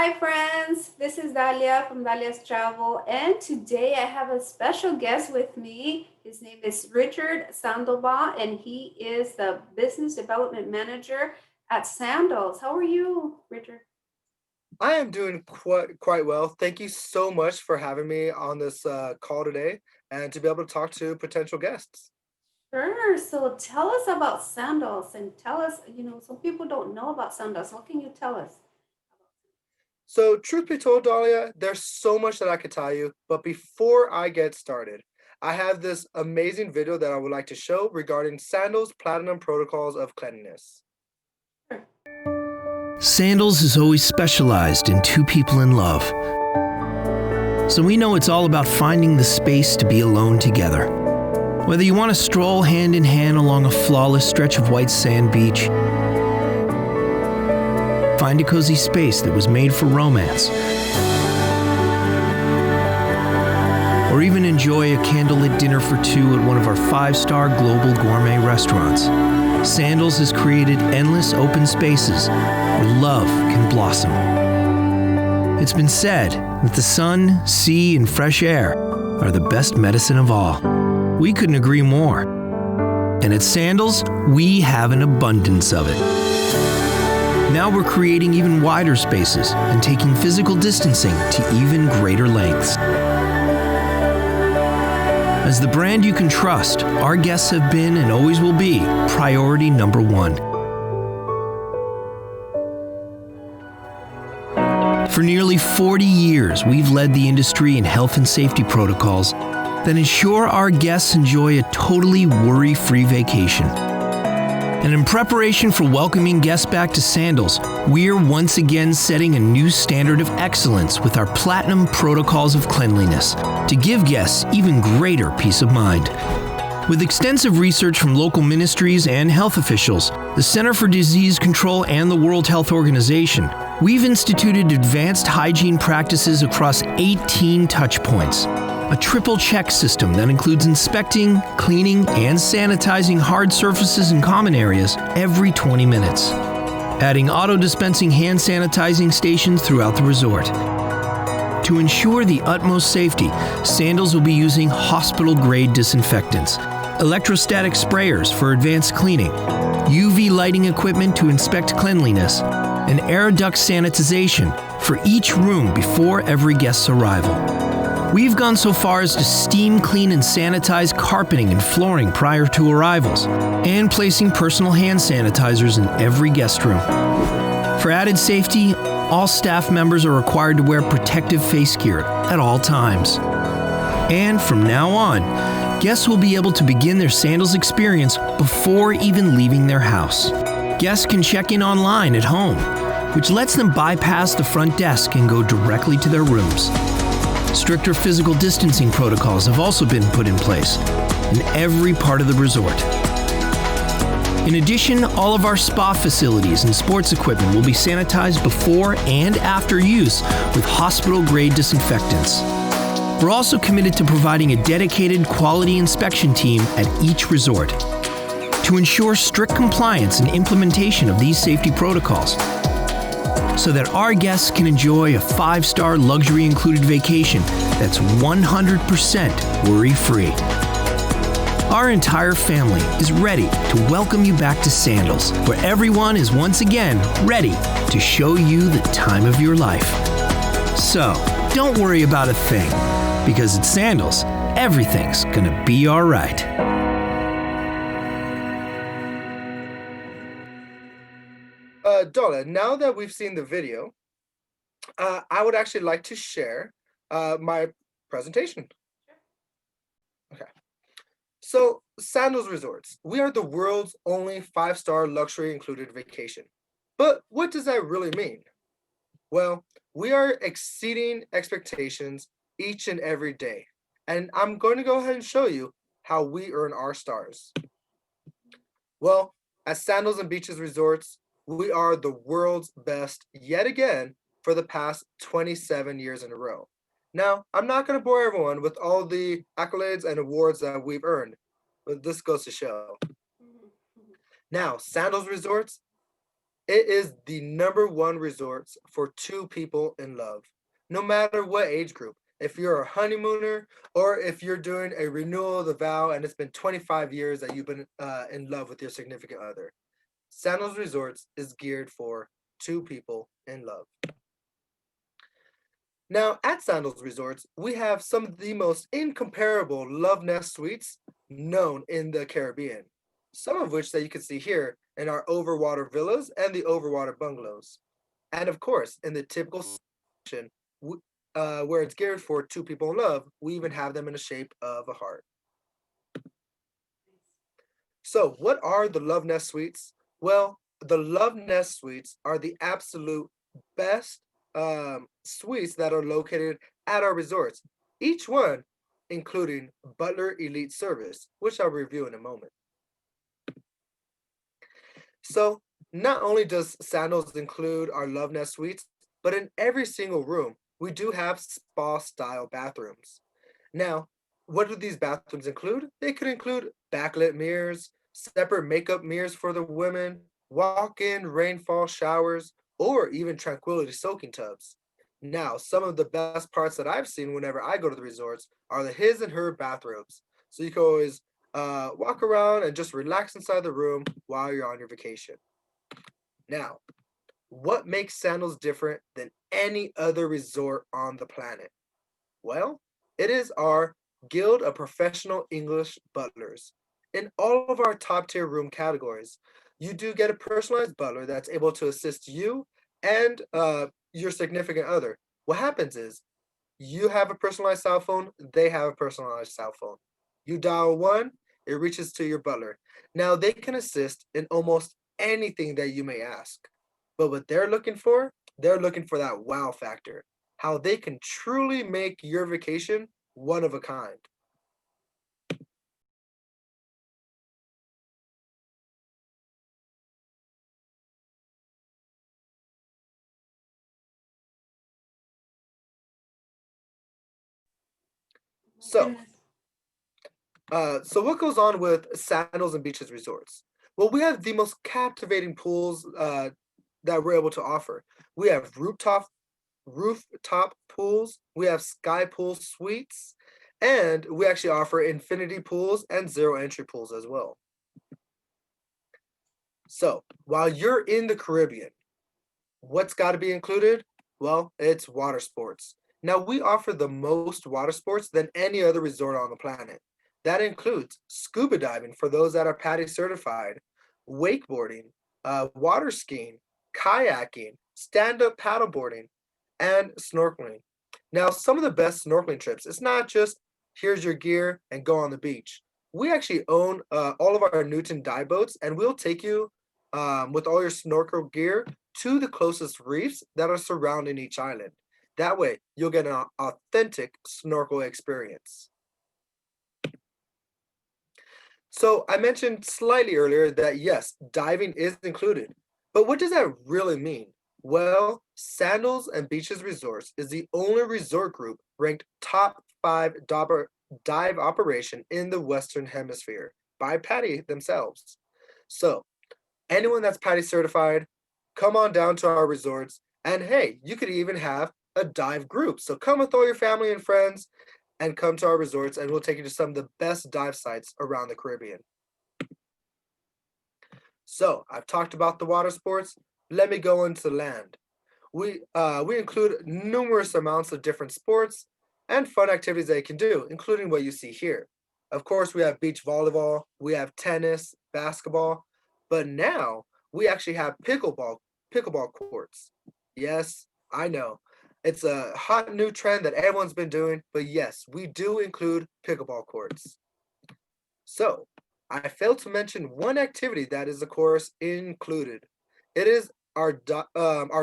Hi, friends. This is Dalia from Dalia's Travel, and today I have a special guest with me. His name is Richard Sandoval, and he is the Business Development Manager at Sandals. How are you, Richard? I am doing quite well. Thank you so much for having me on this call today and to be able to talk to potential guests. Sure. So tell us about Sandals and tell us, some people don't know about Sandals. What can you tell us? So, truth be told, Dahlia, there's so much that I could tell you, but before I get started, I have this amazing video that I would like to show regarding Sandals Platinum Protocols of Cleanliness. Sure. Sandals is always specialized in two people in love. So we know it's all about finding the space to be alone together. Whether you want to stroll hand in hand along a flawless stretch of white sand beach, find a cozy space that was made for romance, or even enjoy a candlelit dinner for two at one of our 5-star global gourmet restaurants, Sandals has created endless open spaces where love can blossom. It's been said that the sun, sea, and fresh air are the best medicine of all. We couldn't agree more. And at Sandals, we have an abundance of it. Now we're creating even wider spaces and taking physical distancing to even greater lengths. As the brand you can trust, our guests have been and always will be priority number one. For nearly 40 years, we've led the industry in health and safety protocols that ensure our guests enjoy a totally worry-free vacation. And in preparation for welcoming guests back to Sandals, we're once again setting a new standard of excellence with our Platinum Protocols of Cleanliness to give guests even greater peace of mind. With extensive research from local ministries and health officials, the Center for Disease Control and the World Health Organization, we've instituted advanced hygiene practices across 18 touch points. A triple check system that includes inspecting, cleaning, and sanitizing hard surfaces and common areas every 20 minutes. Adding auto-dispensing hand sanitizing stations throughout the resort. To ensure the utmost safety, Sandals will be using hospital-grade disinfectants, electrostatic sprayers for advanced cleaning, UV lighting equipment to inspect cleanliness, and air duct sanitization for each room before every guest's arrival. We've gone so far as to steam clean and sanitize carpeting and flooring prior to arrivals, and placing personal hand sanitizers in every guest room. For added safety, all staff members are required to wear protective face gear at all times. And from now on, guests will be able to begin their Sandals experience before even leaving their house. Guests can check in online at home, which lets them bypass the front desk and go directly to their rooms. Stricter physical distancing protocols have also been put in place in every part of the resort. In addition, all of our spa facilities and sports equipment will be sanitized before and after use with hospital-grade disinfectants. We're also committed to providing a dedicated quality inspection team at each resort to ensure strict compliance and implementation of these safety protocols, so that our guests can enjoy a 5-star luxury-included vacation that's 100% worry-free. Our entire family is ready to welcome you back to Sandals, where everyone is once again ready to show you the time of your life. So, don't worry about a thing, because at Sandals, everything's gonna be all right. Dahlia, now that we've seen the video, I would actually like to share my presentation. Okay. So, Sandals Resorts, we are the world's only 5-star luxury included vacation. But what does that really mean? Well, we are exceeding expectations each and every day. And I'm going to go ahead and show you how we earn our stars. Well, at Sandals and Beaches Resorts, we are the world's best yet again for the past 27 years in a row. Now, I'm not going to bore everyone with all the accolades and awards that we've earned, but this goes to show. Now, Sandals Resorts, It is the #1 resort for two people in love, no matter what age group. If you're a honeymooner or if you're doing a renewal of the vow and it's been 25 years that you've been in love with your significant other, Sandals Resorts is geared for two people in love. Now, at Sandals Resorts, we have some of the most incomparable love nest suites known in the Caribbean, some of which that you can see here in our overwater villas and the overwater bungalows. And of course, in the typical section, where it's geared for two people in love, we even have them in the shape of a heart. So, what are the Love Nest Suites? Well, the Love Nest Suites are the absolute best suites that are located at our resorts, each one including Butler Elite Service, which I'll review in a moment. So, not only does Sandals include our Love Nest Suites, but in every single room, we do have spa style bathrooms. Now, what do these bathrooms include? They could include backlit mirrors, separate makeup mirrors for the women, walk in rainfall showers, or even tranquility soaking tubs. Now, some of the best parts that I've seen whenever I go to the resorts are the his and her bathrobes. So you can always walk around and just relax inside the room while you're on your vacation. Now, what makes Sandals different than any other resort on the planet? Well, it is our Guild of Professional English Butlers. In all of our top tier room categories, you do get a personalized butler that's able to assist you and your significant other. What happens is you have a personalized cell phone, they have a personalized cell phone. You dial one, it reaches to your butler. Now they can assist in almost anything that you may ask. But what they're looking for that wow factor, how they can truly make your vacation one of a kind. So, Goodness. so what goes on with Sandals and Beaches Resorts? Well, we have the most captivating pools that we're able to offer. We have rooftop pools, we have sky pool suites, and we actually offer infinity pools and zero entry pools as well. So while you're in the Caribbean, what's got to be included? Well, it's water sports. Now, we offer the most water sports than any other resort on the planet. That includes scuba diving for those that are PADI certified, wakeboarding, water skiing, kayaking, stand up paddleboarding, and snorkeling. Now, some of the best snorkeling trips, it's not just here's your gear and go on the beach. We actually own all of our Newton dive boats, and we'll take you with all your snorkel gear to the closest reefs that are surrounding each island. That way, you'll get an authentic snorkel experience. So, I mentioned slightly earlier that yes, diving is included. But what does that really mean? Well, Sandals and Beaches Resorts is the only resort group ranked top 5 dive operation in the Western Hemisphere by PADI themselves. So, anyone that's PADI certified, come on down to our resorts. And hey, you could even have a dive group. So come with all your family and friends and come to our resorts, and we'll take you to some of the best dive sites around the Caribbean. So I've talked about the water sports. Let me go into land. We include numerous amounts of different sports and fun activities that you can do, including what you see here. Of course, we have beach volleyball, we have tennis, basketball, but now we actually have pickleball courts. Yes, I know. It's a hot new trend that everyone's been doing, but yes, we do include pickleball courts. So, I failed to mention one activity that is, of course, included. It is our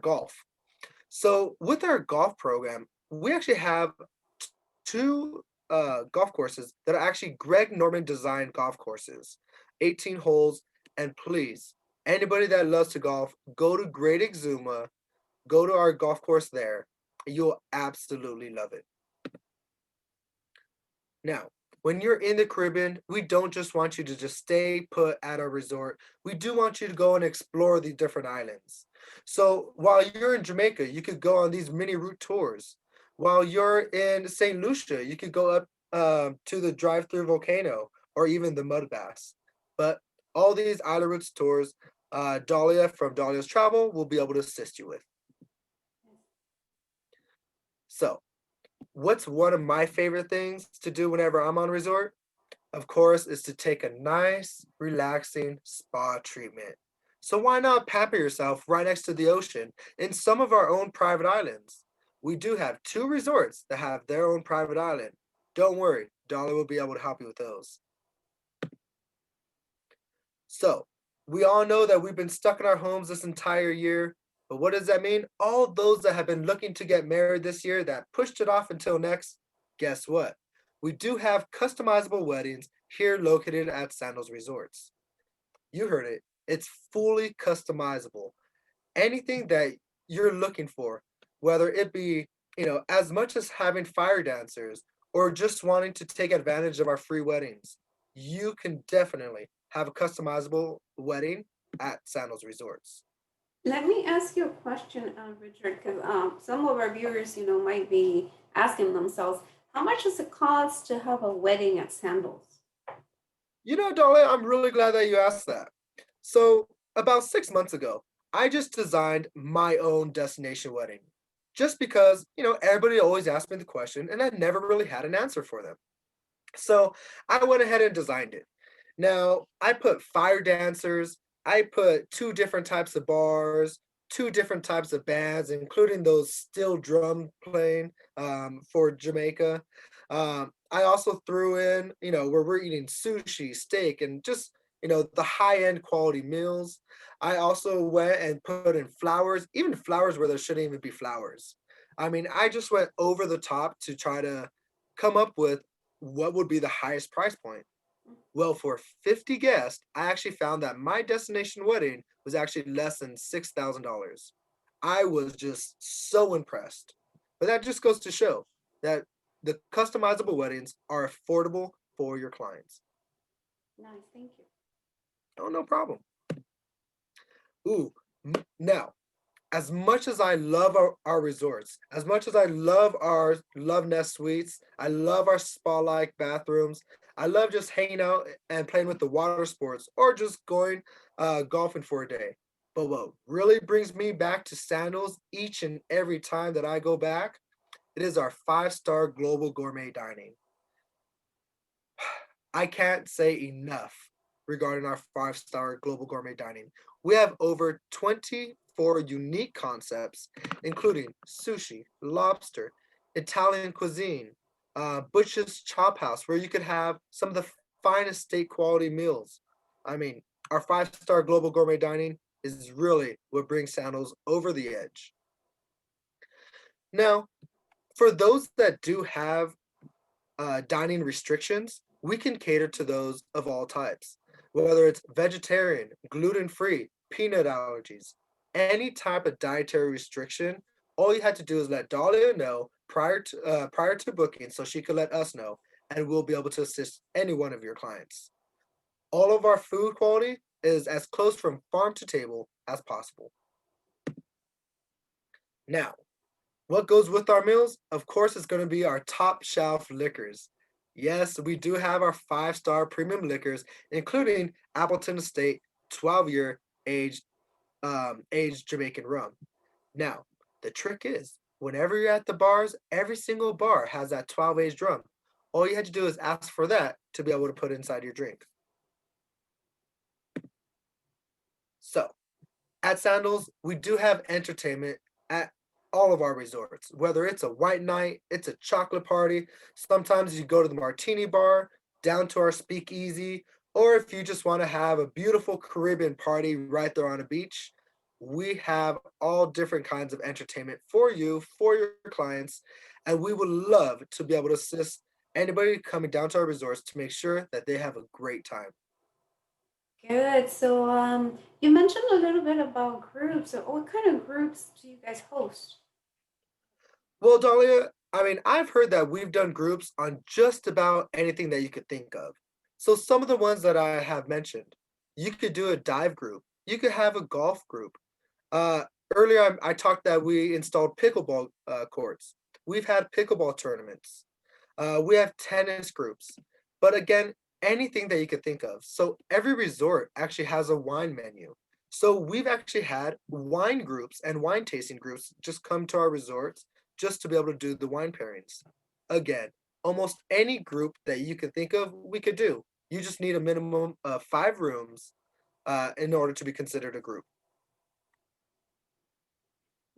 golf. So with our golf program, we actually have two golf courses that are actually Greg Norman designed golf courses, 18 holes. And please, anybody that loves to golf, go to Great Exuma, go to our golf course there. You'll absolutely love it. Now, when you're in the Caribbean, we don't just want you to just stay put at a resort. We do want you to go and explore the different islands. So while you're in Jamaica, you could go on these mini route tours. While you're in St. Lucia, you could go up to the drive-through volcano or even the mud baths. But all these island routes tours, Dahlia from Dahlia's Travel will be able to assist you with. So, what's one of my favorite things to do whenever I'm on resort? Of course, is to take a nice, relaxing spa treatment. So why not pamper yourself right next to the ocean in some of our own private islands? We do have two resorts that have their own private island. Don't worry, Dolly will be able to help you with those. So, we all know that we've been stuck in our homes this entire year, but what does that mean? All those that have been looking to get married this year that pushed it off until next, guess what? We do have customizable weddings here located at Sandals Resorts. You heard it. It's fully customizable. Anything that you're looking for, whether it be, as much as having fire dancers or just wanting to take advantage of our free weddings, you can definitely have a customizable wedding at Sandals Resorts. Let me ask you a question, Richard, because some of our viewers, might be asking themselves, how much does it cost to have a wedding at Sandals? Dolly, I'm really glad that you asked that. So, about 6 months ago, I just designed my own destination wedding. Just because, everybody always asked me the question and I never really had an answer for them. So I went ahead and designed it. Now, I put fire dancers, I put two different types of bars, two different types of bands, including those steel drum playing for Jamaica. I also threw in, where we're eating sushi, steak, and just, the high end quality meals. I also went and put in flowers, even flowers where there shouldn't even be flowers. I mean, I just went over the top to try to come up with what would be the highest price point. Well, for 50 guests, I actually found that my destination wedding was actually less than $6,000. I was just so impressed. But that just goes to show that the customizable weddings are affordable for your clients. Nice, thank you. Oh, no problem. Ooh, now, as much as I love our resorts, as much as I love our Love Nest suites, I love our spa-like bathrooms, I love just hanging out and playing with the water sports or just going golfing for a day. But what really brings me back to Sandals each and every time that I go back, it is our five-star global gourmet dining. I can't say enough regarding our five-star global gourmet dining. We have over 24 unique concepts, including sushi, lobster, Italian cuisine, Butch's Chop House, where you could have some of the finest steak quality meals. I mean, our five-star global gourmet dining is really what brings Sandals over the edge. Now, for those that do have dining restrictions, we can cater to those of all types, whether it's vegetarian, gluten free, peanut allergies, any type of dietary restriction. All you had to do is let Dahlia know prior to booking, so she could let us know, and we'll be able to assist any one of your clients. All of our food quality is as close from farm to table as possible. Now, what goes with our meals? Of course, it's going to be our top shelf liquors. Yes, we do have our five-star premium liquors, including Appleton Estate 12-year aged Jamaican rum. Now, the trick is, whenever you're at the bars, every single bar has that 12 aged rum. All you had to do is ask for that to be able to put inside your drink. So, at Sandals, we do have entertainment at all of our resorts. Whether it's a white night, it's a chocolate party, sometimes you go to the martini bar, down to our speakeasy, or if you just want to have a beautiful Caribbean party right there on a beach, we have all different kinds of entertainment for you, for your clients, and we would love to be able to assist anybody coming down to our resorts to make sure that they have a great time. Good. So, you mentioned a little bit about groups. So what kind of groups do you guys host? Well, Dahlia, I mean, I've heard that we've done groups on just about anything that you could think of. So some of the ones that I have mentioned, you could do a dive group. You could have a golf group. Uh, Earlier, I talked that we installed pickleball courts. We've had pickleball tournaments. We have tennis groups. But again, anything that you could think of. So every resort actually has a wine menu. So we've actually had wine groups and wine tasting groups just come to our resorts just to be able to do the wine pairings. Again, almost any group that you can think of, we could do. You just need a minimum of 5 rooms in order to be considered a group.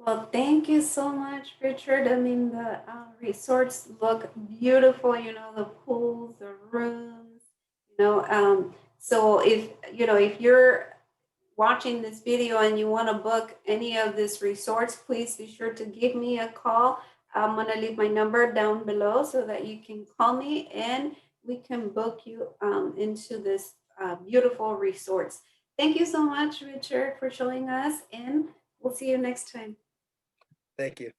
Well, thank you so much, Richard. I mean, the resorts look beautiful, the pools, the rooms, so if you're watching this video and you want to book any of these resorts, please be sure to give me a call. I'm going to leave my number down below so that you can call me and we can book you into this beautiful resorts. Thank you so much, Richard, for showing us, and we'll see you next time. Thank you.